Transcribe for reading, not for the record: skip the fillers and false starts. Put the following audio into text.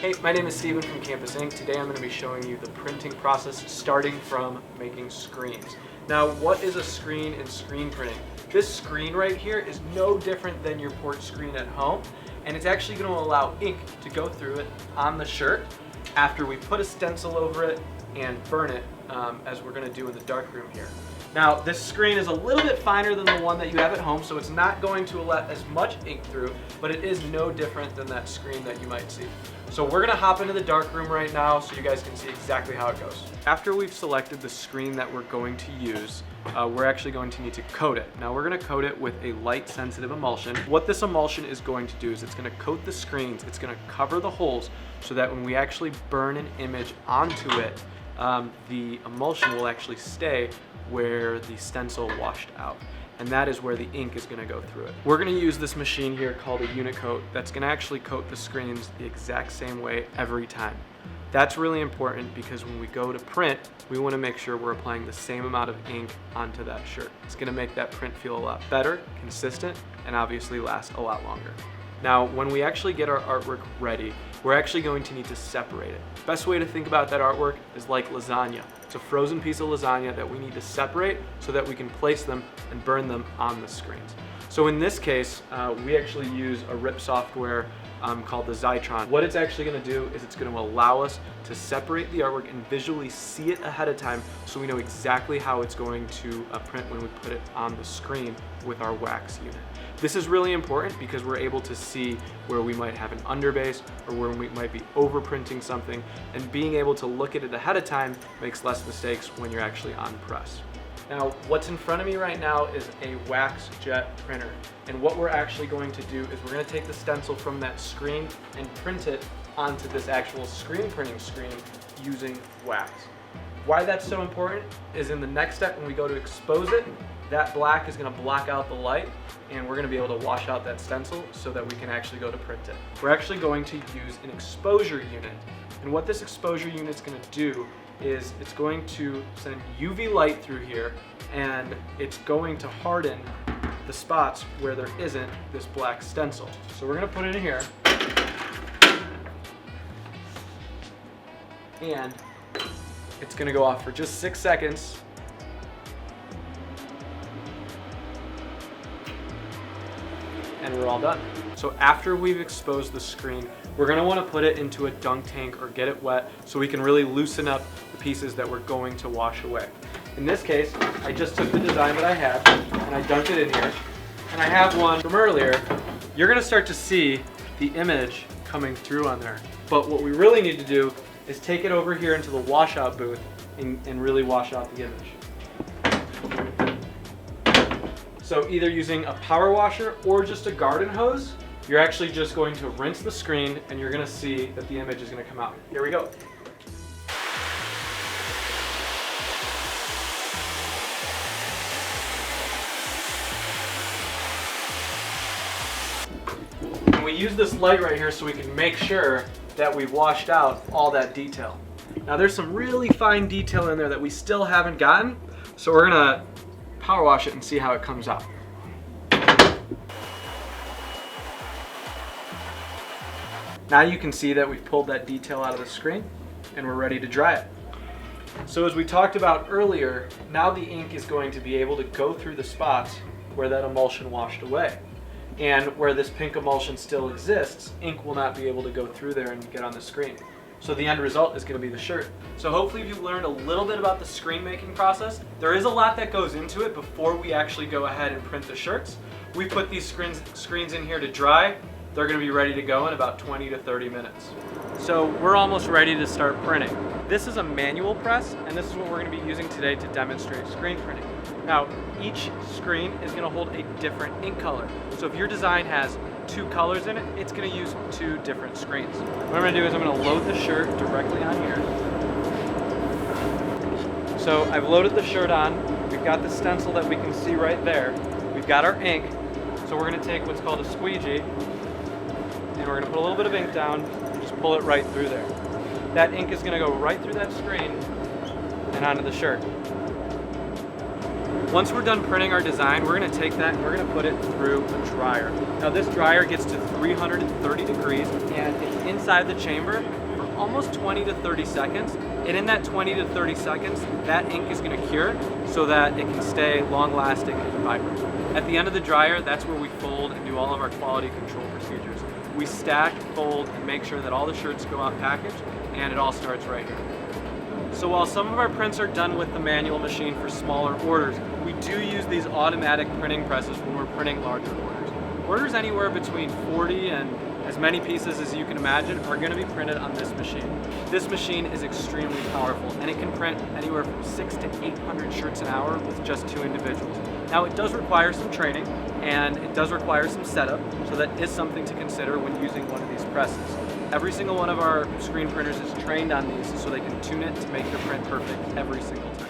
Hey, my name is Steven from Campus Ink. Today I'm going to be showing you the printing process starting from making screens. Now, what is a screen in screen printing? This screen right here is no different than your port screen at home, and it's actually going to allow ink to go through it on the shirt after we put a stencil over it and burn it, as we're going to do in the darkroom here. Now, this screen is a little bit finer than the one that you have at home, so it's not going to let as much ink through, but it is no different than that screen that you might see. So we're gonna hop into the darkroom right now so you guys can see exactly how it goes. After we've selected the screen that we're going to use, we're actually going to need to coat it. Now we're gonna coat it with a light sensitive emulsion. What this emulsion is going to do is it's gonna coat the screens, it's gonna cover the holes so that when we actually burn an image onto it, the emulsion will actually stay where the stencil washed out. And that is where the ink is going to go through it. We're going to use this machine here called a Unicoat that's going to actually coat the screens the exact same way every time. That's really important because when we go to print, we want to make sure we're applying the same amount of ink onto that shirt. It's going to make that print feel a lot better, consistent, and obviously last a lot longer. Now, when we actually get our artwork ready, we're actually going to need to separate it. Best way to think about that artwork is like lasagna. It's a frozen piece of lasagna that we need to separate so that we can place them and burn them on the screens. So in this case, we actually use a RIP software called the Zytron. What it's actually going to do is it's going to allow us to separate the artwork and visually see it ahead of time so we know exactly how it's going to print when we put it on the screen with our wax unit. This is really important because we're able to see where we might have an underbase or where we might be overprinting something, and being able to look at it ahead of time makes less mistakes when you're actually on press. Now, what's in front of me right now is a wax jet printer. And what we're actually going to do is we're going to take the stencil from that screen and print it onto this actual screen printing screen using wax. Why that's so important is in the next step when we go to expose it, that black is going to block out the light and we're going to be able to wash out that stencil so that we can actually go to print it. We're actually going to use an exposure unit. And what this exposure unit is going to do is it's going to send UV light through here and it's going to harden the spots where there isn't this black stencil. So we're going to put it in here and it's going to go off for just 6 seconds. And we're all done. So after we've exposed the screen, we're going to want to put it into a dunk tank or get it wet so we can really loosen up the pieces that we're going to wash away. In this case, I just took the design that I had and I dunked it in here. And I have one from earlier. You're going to start to see the image coming through on there. But what we really need to do is take it over here into the washout booth and really wash out the image. So either using a power washer or just a garden hose, you're actually just going to rinse the screen and you're going to see that the image is going to come out. Here we go. And we use this light right here so we can make sure that we've washed out all that detail. Now there's some really fine detail in there that we still haven't gotten, so we're going to power wash it and see how it comes out. Now you can see that we've pulled that detail out of the screen and we're ready to dry it. So as we talked about earlier, now the ink is going to be able to go through the spots where that emulsion washed away. And where this pink emulsion still exists, ink will not be able to go through there and get on the screen. So the end result is going to be the shirt. So hopefully you've learned a little bit about the screen making process. There is a lot that goes into it before we actually go ahead and print the shirts. We put these screens in here to dry. They're going to be ready to go in about 20 to 30 minutes. So we're almost ready to start printing. This is a manual press, and this is what we're going to be using today to demonstrate screen printing. Now, each screen is going to hold a different ink color. So if your design has 2 colors in it, it's going to use 2 different screens. What I'm going to do is I'm going to load the shirt directly on here. So I've loaded the shirt on. We've got the stencil that we can see right there. We've got our ink. So we're going to take what's called a squeegee and we're going to put a little bit of ink down and just pull it right through there. That ink is going to go right through that screen and onto the shirt. Once we're done printing our design, we're going to take that and we're going to put it through a dryer. Now this dryer gets to 330 degrees and it's inside the chamber for almost 20 to 30 seconds. And in that 20 to 30 seconds, that ink is going to cure so that it can stay long-lasting and vibrant. At the end of the dryer, that's where we fold and do all of our quality control procedures. We stack, fold, and make sure that all the shirts go out packaged, and it all starts right here. So while some of our prints are done with the manual machine for smaller orders, we do use these automatic printing presses when we're printing larger orders. Orders anywhere between 40 and as many pieces as you can imagine are going to be printed on this machine. This machine is extremely powerful, and it can print anywhere from 600 to 800 shirts an hour with just 2 individuals. Now, it does require some training, and it does require some setup, so that is something to consider when using one of these presses. Every single one of our screen printers is trained on these so they can tune it to make their print perfect every single time.